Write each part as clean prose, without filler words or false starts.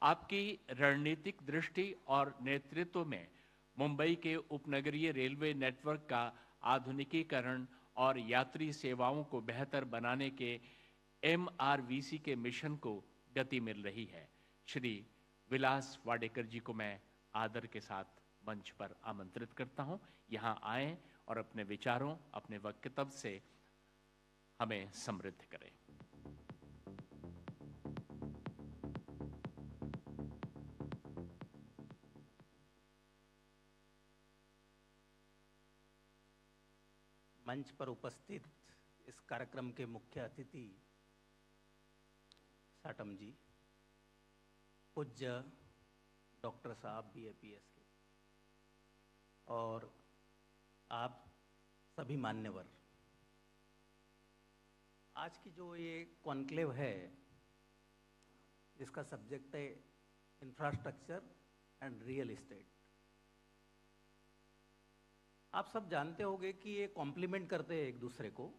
आपकी रणनीतिक दृष्टि और नेतृत्व में मुंबई के उपनगरीय रेलवे नेटवर्क का आधुनिकीकरण और यात्री सेवाओं को बेहतर बनाने के एमआरवीसी के मिशन को गति मिल रही है। श्री विलास वाडेकर जी को मैं आदर के साथ मंच पर आमंत्रित करता हूं। यहां आएं और अपने विचारों, अपने वक्तव्य से हमें समृद्ध करें। मंच पर उपस्थित इस कार्यक्रम के मुख्य अतिथि साटम जी, पूज्य डॉक्टर साहब BAPS के, और आप सभी मान्यवर, आज की जो ये कॉन्क्लेव है इसका सब्जेक्ट है इंफ्रास्ट्रक्चर एंड रियल एस्टेट। आप सब जानते होंगे कि ये कॉम्प्लीमेंट करते हैं एक दूसरे को,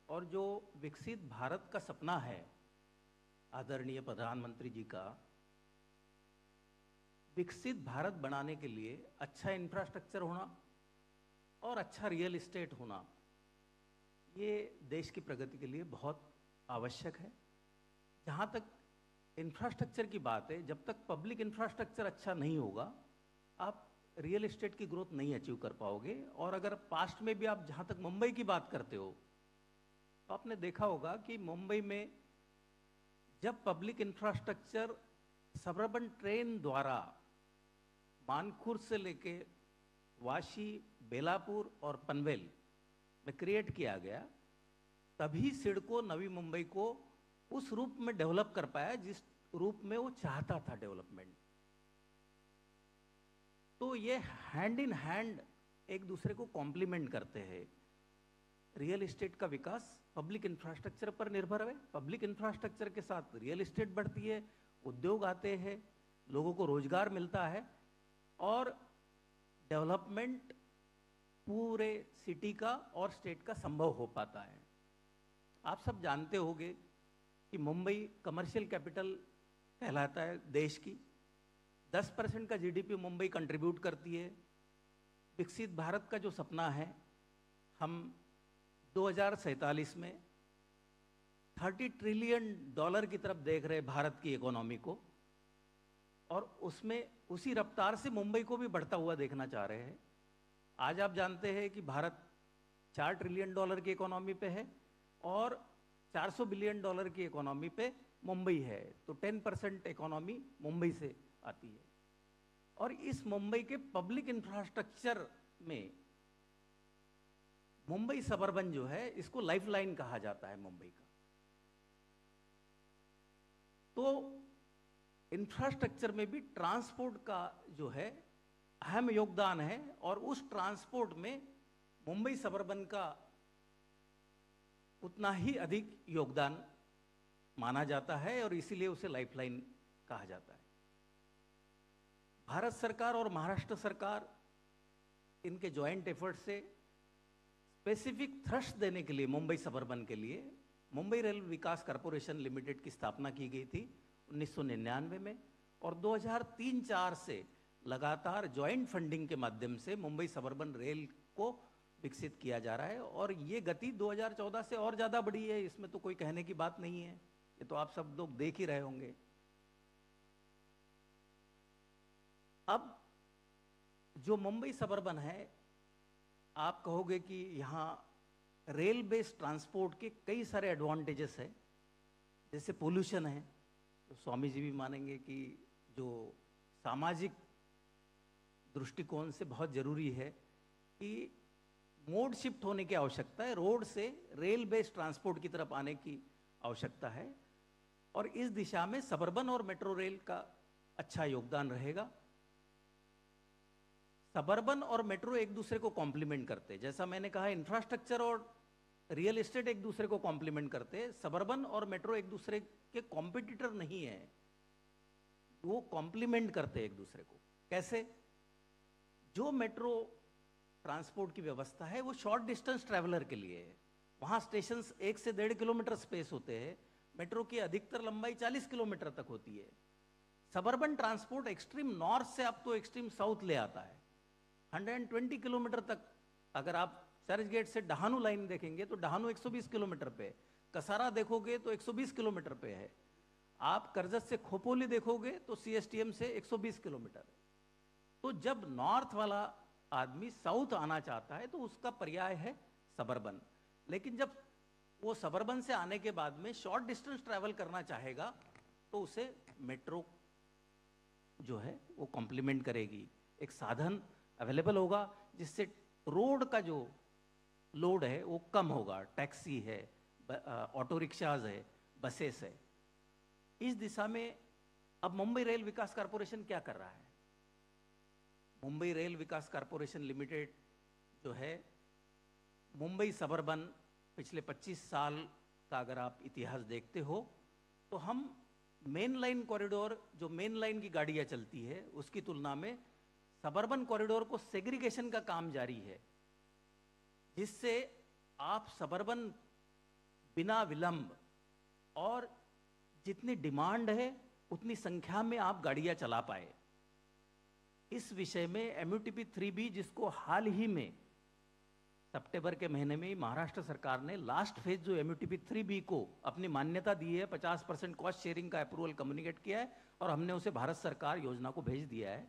और जो विकसित भारत का सपना है आदरणीय प्रधानमंत्री जी का, विकसित भारत बनाने के लिए अच्छा इंफ्रास्ट्रक्चर होना और अच्छा रियल एस्टेट होना, ये देश की प्रगति के लिए बहुत आवश्यक है। जहाँ तक इंफ्रास्ट्रक्चर की बात है, जब तक पब्लिक इंफ्रास्ट्रक्चर अच्छा नहीं होगा, आप रियल एस्टेट की ग्रोथ नहीं अचीव कर पाओगे। और अगर पास्ट में भी आप जहाँ तक मुंबई की बात करते हो, तो आपने देखा होगा कि मुंबई में जब पब्लिक इंफ्रास्ट्रक्चर सबअर्बन ट्रेन द्वारा मानखुर्द से लेके वाशी, बेलापुर और पनवेल में क्रिएट किया गया, तभी सिडको नवी मुंबई को उस रूप में डेवलप कर पाया जिस रूप में वो चाहता था डेवलपमेंट। तो ये हैंड इन हैंड एक दूसरे को कॉम्प्लीमेंट करते हैं। रियल एस्टेट का विकास पब्लिक इंफ्रास्ट्रक्चर पर निर्भर है, पब्लिक इंफ्रास्ट्रक्चर के साथ रियल एस्टेट बढ़ती है, उद्योग आते हैं, लोगों को रोजगार मिलता है और डेवलपमेंट पूरे सिटी का और स्टेट का संभव हो पाता है। आप सब जानते होंगे कि मुंबई कमर्शियल कैपिटल कहलाता है देश की। 10% का GDP मुंबई कंट्रीब्यूट करती है। विकसित भारत का जो सपना है, हम 2047 में $30 ट्रिलियन की तरफ देख रहे हैं भारत की इकोनॉमी को, और उसमें उसी रफ्तार से मुंबई को भी बढ़ता हुआ देखना चाह रहे हैं। आज आप जानते हैं कि भारत $4 ट्रिलियन की इकोनॉमी पे है और $400 बिलियन की इकोनॉमी पे मुंबई है, तो 10% इकोनॉमी मुंबई से आती है। और इस मुंबई के पब्लिक इंफ्रास्ट्रक्चर में मुंबई सबअर्बन जो है, इसको लाइफलाइन कहा जाता है मुंबई का। तो इंफ्रास्ट्रक्चर में भी ट्रांसपोर्ट का जो है अहम योगदान है, और उस ट्रांसपोर्ट में मुंबई सबअर्बन का उतना ही अधिक योगदान माना जाता है, और इसीलिए उसे लाइफलाइन कहा जाता है। भारत सरकार और महाराष्ट्र सरकार इनके जॉइंट एफर्ट से स्पेसिफिक थ्रस्ट देने के लिए मुंबई सबअर्बन के लिए मुंबई रेल विकास कॉरपोरेशन लिमिटेड की स्थापना की गई थी 1999 में, और 2003-04 से लगातार जॉइंट फंडिंग के माध्यम से मुंबई सबअर्बन रेल को विकसित किया जा रहा है। और ये गति 2014 से और ज़्यादा बढ़ी है, इसमें तो कोई कहने की बात नहीं है, ये तो आप सब लोग देख ही रहे होंगे। अब जो मुंबई सबअर्बन है, आप कहोगे कि यहाँ रेल बेस्ड ट्रांसपोर्ट के कई सारे एडवांटेजेस है, जैसे पोल्यूशन है, तो स्वामी जी भी मानेंगे कि जो सामाजिक दृष्टिकोण से बहुत जरूरी है कि मोड शिफ्ट होने की आवश्यकता है, रोड से रेल बेस्ड ट्रांसपोर्ट की तरफ आने की आवश्यकता है, और इस दिशा में सबअर्बन और मेट्रो रेल का अच्छा योगदान रहेगा। सबअर्बन और मेट्रो एक दूसरे को कॉम्प्लीमेंट करते हैं, जैसा मैंने कहा इंफ्रास्ट्रक्चर और रियल एस्टेट एक दूसरे को कॉम्प्लीमेंट करते हैं। सबअर्बन और मेट्रो एक दूसरे के कॉम्पिटिटर नहीं है, वो कॉम्प्लीमेंट करते हैं एक दूसरे को। कैसे? जो मेट्रो ट्रांसपोर्ट की व्यवस्था है वो शॉर्ट डिस्टेंस ट्रैवलर के लिए है, वहाँ स्टेशंस 1 से 1.5 किलोमीटर स्पेस होते हैं, मेट्रो की अधिकतर लंबाई 40 किलोमीटर तक होती है। सबर्बन ट्रांसपोर्ट एक्सट्रीम नॉर्थ से अब तो एक्सट्रीम साउथ ले आता है। 120 किलोमीटर तक अगर आप चर्च गेट से डहानू लाइन देखेंगे तो डहानू 120 किलोमीटर पे है, कसारा देखोगे तो 120 किलोमीटर पे है, आप करजत से खोपोली देखोगे तो सीएसटीएम से 120 किलोमीटर है। तो जब नॉर्थ वाला आदमी साउथ आना चाहता है तो उसका पर्याय है सबर्बन। लेकिन जब वो सबर्बन से आने के बाद में शॉर्ट डिस्टेंस ट्रैवल करना चाहेगा तो उसे मेट्रो जो है वो कॉम्प्लीमेंट करेगी, एक साधन अवेलेबल होगा जिससे रोड का जो लोड है वो कम होगा। टैक्सी है, ऑटो रिक्शाज है, बसेस है। इस दिशा में अब मुंबई रेल विकास कॉर्पोरेशन क्या कर रहा है? मुंबई रेल विकास कॉर्पोरेशन लिमिटेड जो है, मुंबई सबर्बन पिछले 25 साल का अगर आप इतिहास देखते हो तो हम मेन लाइन कॉरिडोर, जो मेन लाइन की गाड़ियां चलती है उसकी तुलना में सबर्बन कॉरिडोर को सेग्रीगेशन का काम जारी है, जिससे आप सबर्बन बिना विलंब और जितनी डिमांड है उतनी संख्या में आप गाड़ियां चला पाए। इस विषय में MUTP 3B, जिसको हाल ही में सितंबर के महीने में महाराष्ट्र सरकार ने लास्ट फेज जो MUTP 3B को अपनी मान्यता दी है, 50% कॉस्ट शेयरिंग का अप्रूवल कम्युनिकेट किया है और हमने उसे भारत सरकार योजना को भेज दिया है,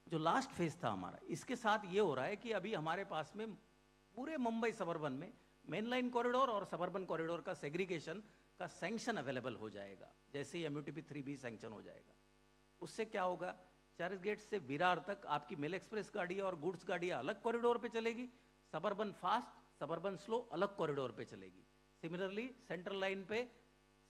जो लास्ट फेज था हमारा। इसके साथ ये हो रहा है कि अभी हमारे पास में पूरे मुंबई सबर्बन में मेन लाइन कॉरिडोर और सबर्बन कॉरिडोर का सेग्रीगेशन का सैंक्शन अवेलेबल हो जाएगा जैसे ही MUTP 3B सैंक्शन हो जाएगा। उससे क्या होगा, चर्च गेट से विरार तक आपकी मेल एक्सप्रेस गाड़ियाँ और गुड्स गाड़ियाँ अलग कॉरिडोर पे चलेगी, सबर्बन फास्ट, सबर्बन स्लो अलग कॉरिडोर पे चलेगी। सिमिलरली सेंट्रल लाइन पे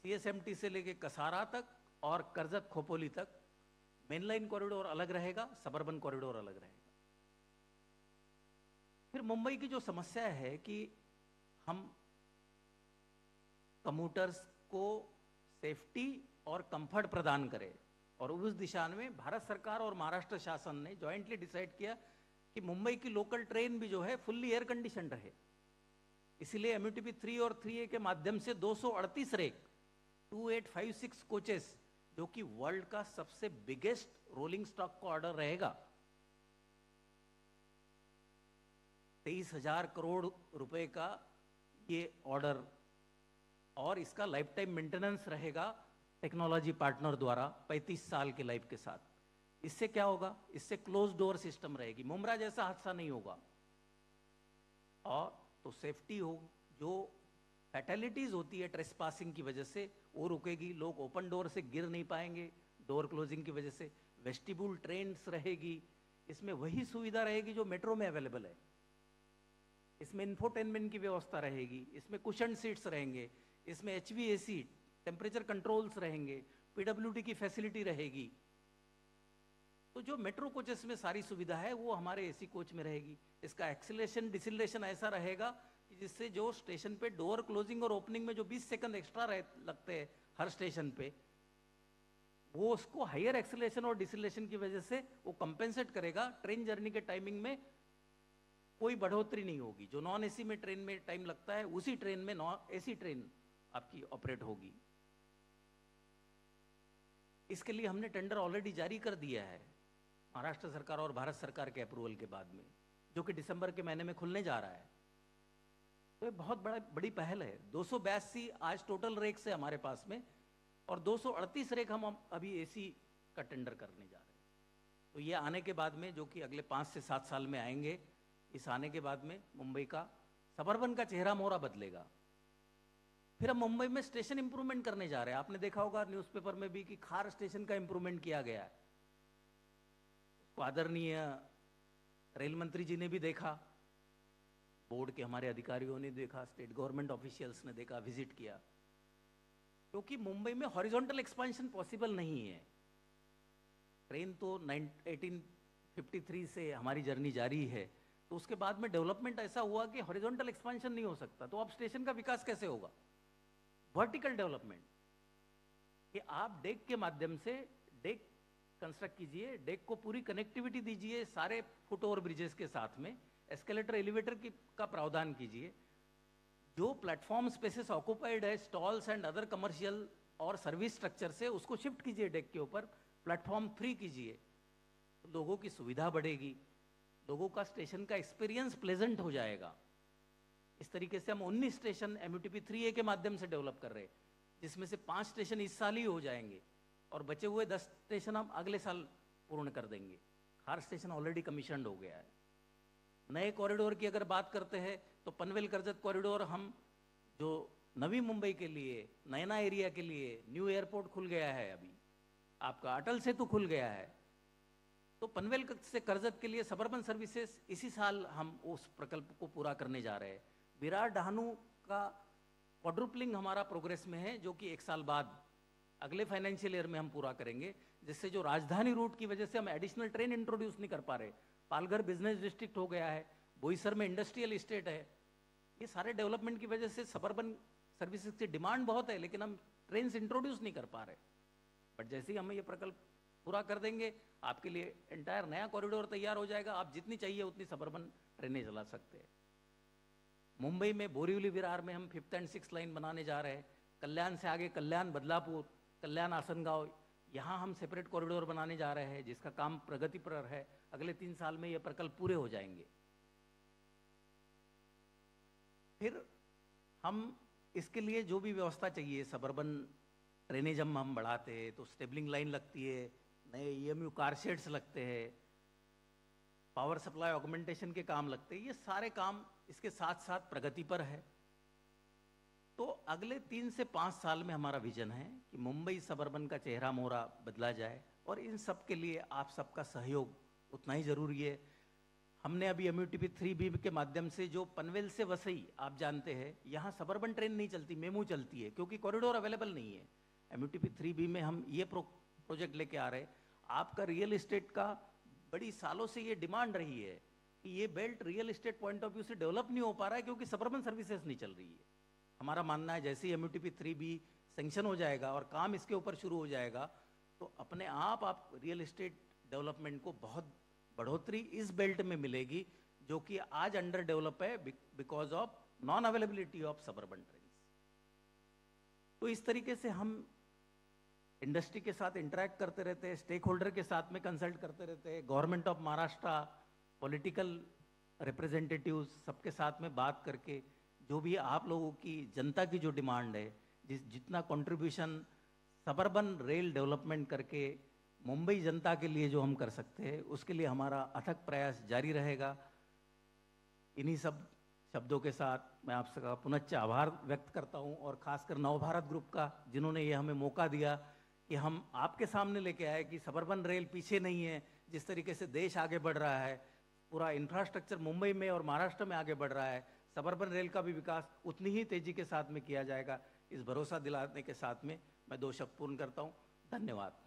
CSMT से लेके कसारा तक और करजत खोपोली तक मेन लाइन कॉरिडोर अलग रहेगा, सबर्बन कॉरिडोर अलग रहेगा। फिर मुंबई की जो समस्या है कि हम कम्यूटर्स को सेफ्टी और कंफर्ट प्रदान करें, और उस दिशा में भारत सरकार और महाराष्ट्र शासन ने जॉइंटली डिसाइड किया कि मुंबई की लोकल ट्रेन भी जो है फुल्ली एयर कंडीशन रहे। इसीलिए MUTP 3 और 3A के माध्यम से 238 रेक 2856 कोचेस, जो कि वर्ल्ड का सबसे बिगेस्ट रोलिंग स्टॉक का ऑर्डर रहेगा, 23,000 करोड़ रुपए का ये ऑर्डर, और इसका लाइफ टाइम मेंटेनेंस रहेगा टेक्नोलॉजी पार्टनर द्वारा 35 साल के लाइफ के साथ। इससे क्या होगा, इससे क्लोज डोर सिस्टम रहेगी, मुमरा जैसा हादसा नहीं होगा, और तो सेफ्टी हो, जो फैटेलिटीज होती है ट्रेसपासिंग की वजह से वो रुकेगी, लोग ओपन डोर से गिर नहीं पाएंगे डोर क्लोजिंग की वजह से। वेस्टिब्यूल ट्रेन्स रहेगी, इसमें वही सुविधा रहेगी जो मेट्रो में अवेलेबल है। इसमें इंफोटेनमेंट की व्यवस्था रहेगी, इसमें कुशन सीट्स रहेंगे, इसमें HVAC टेम्परेचर कंट्रोल्स रहेंगे, PWD की फैसिलिटी रहेगी। तो जो मेट्रो कोचेस में सारी सुविधा है वो हमारे AC कोच में रहेगी। इसका एक्सीलरेशन डिसिलरेशन ऐसा रहेगा कि जिससे जो स्टेशन पे डोर क्लोजिंग और ओपनिंग में जो 20 सेकंड एक्स्ट्रा लगते हैं हर स्टेशन पे, वो उसको हायर एक्सीलरेशन और डिसिलरेशन की वजह से वो कंपेंसेट करेगा। ट्रेन जर्नी के टाइमिंग में कोई बढ़ोतरी नहीं होगी। जो नॉन AC में ट्रेन में टाइम लगता है उसी ट्रेन में AC ट्रेन आपकी ऑपरेट होगी। इसके लिए हमने टेंडर ऑलरेडी जारी कर दिया है महाराष्ट्र सरकार और भारत सरकार के अप्रूवल के बाद में, जो कि दिसंबर के महीने में खुलने जा रहा है। तो ये बहुत बड़ी पहल है। 282 आज टोटल रेक से हमारे पास में, और 238 रेक हम अभी AC का टेंडर करने जा रहे हैं। तो ये आने के बाद में, जो कि अगले 5 से 7 साल में आएंगे, इस आने के बाद में मुंबई का सबर्बन का चेहरा मोहरा बदलेगा। फिर हम मुंबई में स्टेशन इंप्रूवमेंट करने जा रहे हैं। आपने देखा होगा न्यूज़पेपर में भी कि खार स्टेशन का इंप्रूवमेंट किया गया है। उसको आदरणीय रेल मंत्री जी ने भी देखा, बोर्ड के हमारे अधिकारियों ने देखा, स्टेट गवर्नमेंट ऑफिशियल्स ने देखा, विजिट किया। क्योंकि मुंबई में हॉरिजॉन्टल एक्सपेंशन पॉसिबल नहीं है। ट्रेन तो 1853 से हमारी जर्नी जारी है, तो उसके बाद में डेवलपमेंट ऐसा हुआ कि हॉरिजॉन्टल एक्सपेंशन नहीं हो सकता। तो अब स्टेशन का विकास कैसे होगा? वर्टिकल डेवलपमेंट, कि आप डेक के माध्यम से डेक कंस्ट्रक्ट कीजिए, डेक को पूरी कनेक्टिविटी दीजिए सारे फुट ओवर ब्रिजेस के साथ में, एस्केलेटर एलिवेटर का प्रावधान कीजिए। जो प्लेटफॉर्म स्पेसेस ऑक्युपाइड है स्टॉल्स एंड अदर कमर्शियल और सर्विस स्ट्रक्चर से, उसको शिफ्ट कीजिए डेक के ऊपर। प्लेटफॉर्म फ्री कीजिए, तो लोगों की सुविधा बढ़ेगी, लोगों का स्टेशन का एक्सपीरियंस प्लेजेंट हो जाएगा। इस तरीके से हम 19 स्टेशन MUTP 3A के माध्यम से डेवलप कर रहे हैं, जिसमें से 5 स्टेशन इस साल ही हो जाएंगे और बचे हुए 10 स्टेशन हम अगले साल पूर्ण कर देंगे। खार स्टेशन ऑलरेडी कमीशनड हो गया है। नए कॉरिडोर की अगर बात करते हैं तो पनवेल करजत कॉरिडोर, हम जो नवी मुंबई के लिए, नैना एरिया के लिए न्यू एयरपोर्ट खुल गया है, अभी आपका अटल सेतु खुल गया है, तो पनवेल से करजत के लिए सबर्बन सर्विसेज इसी साल हम उस प्रकल्प को पूरा करने जा रहे हैं। विरार डहाणू का क्वाड्रुपलिंग हमारा प्रोग्रेस में है, जो कि 1 साल बाद अगले फाइनेंशियल ईयर में हम पूरा करेंगे, जिससे जो राजधानी रूट की वजह से हम एडिशनल ट्रेन इंट्रोड्यूस नहीं कर पा रहे। पालघर बिजनेस डिस्ट्रिक्ट हो गया है, बोईसर में इंडस्ट्रियल इस्टेट है, ये सारे डेवलपमेंट की वजह से सबर्बन सर्विसेज की डिमांड बहुत है, लेकिन हम ट्रेन इंट्रोड्यूस नहीं कर पा रहे। बट जैसे ही हम ये प्रकल्प पूरा कर देंगे, आपके लिए एंटायर नया कॉरिडोर तैयार हो जाएगा, आप जितनी चाहिए उतनी सबर्बन ट्रेनें चला सकते हैं। मुंबई में बोरीवली विरार में हम 5th and 6th लाइन बनाने जा रहे हैं। कल्याण से आगे कल्याण बदलापुर, कल्याण आसनगांव, यहाँ हम सेपरेट कॉरिडोर बनाने जा रहे हैं, जिसका काम प्रगति पर है। अगले 3 साल में ये प्रकल्प पूरे हो जाएंगे। फिर हम इसके लिए जो भी व्यवस्था चाहिए, सबर्बन ट्रेनें जब हम बढ़ाते हैं तो स्टेबलिंग लाइन लगती है, नए EMU कार शेड्स लगते हैं, पावर सप्लाई ऑगमेंटेशन के काम लगते हैं, ये सारे काम इसके साथ साथ प्रगति पर है। तो अगले 3 से 5 साल में हमारा विजन है कि मुंबई सबर्बन का चेहरा मोहरा बदला जाए, और इन सब के लिए आप सबका सहयोग उतना ही जरूरी है। हमने अभी MUTP 3B के माध्यम से जो पनवेल से वसई, आप जानते हैं यहाँ सबर्बन ट्रेन नहीं चलती, मेमू चलती है, क्योंकि कॉरिडोर अवेलेबल नहीं है। MUTP 3B में हम ये प्रोजेक्ट लेके आ रहे हैं। आपका रियल एस्टेट का बड़ी सालों से ये डिमांड रही है कि ये belt real estate point of view से डेवलप नहीं हो पा रहा है, क्योंकि सबर्बन सर्विसेज नहीं चल रही है। हमारा मानना है जैसे ही MUTP 3B सैंक्शन हो जाएगा और काम इसके ऊपर शुरू हो जाएगा, तो अपने आप रियल एस्टेट डेवलपमेंट को बहुत बढ़ोतरी इस बेल्ट में मिलेगी, जो कि आज अंडर डेवलप है because of non availability of suburban train. तो इस तरीके से हम इंडस्ट्री के साथ इंटरेक्ट करते रहते हैं, स्टेक होल्डर के साथ में कंसल्ट करते रहते हैं, government of Maharashtra, political representatives, सबके साथ में बात करके जो भी आप लोगों की जनता की जो डिमांड है, जितना कंट्रीब्यूशन सबर्बन रेल डेवलपमेंट करके मुंबई जनता के लिए जो हम कर सकते हैं, उसके लिए हमारा अथक प्रयास जारी रहेगा। इन्हीं सब शब्दों के साथ मैं आप सबका पुनश्च आभार व्यक्त करता हूं, और खासकर नवभारत ग्रुप का, जिन्होंने ये हमें मौका दिया कि हम आपके सामने लेके आए कि सबर्बन रेल पीछे नहीं है। जिस तरीके से देश आगे बढ़ रहा है, पूरा इंफ्रास्ट्रक्चर मुंबई में और महाराष्ट्र में आगे बढ़ रहा है, सबर्बन रेल का भी विकास उतनी ही तेजी के साथ में किया जाएगा। इस भरोसा दिलाने के साथ में मैं 2 शब्द पूर्ण करता हूँ। धन्यवाद।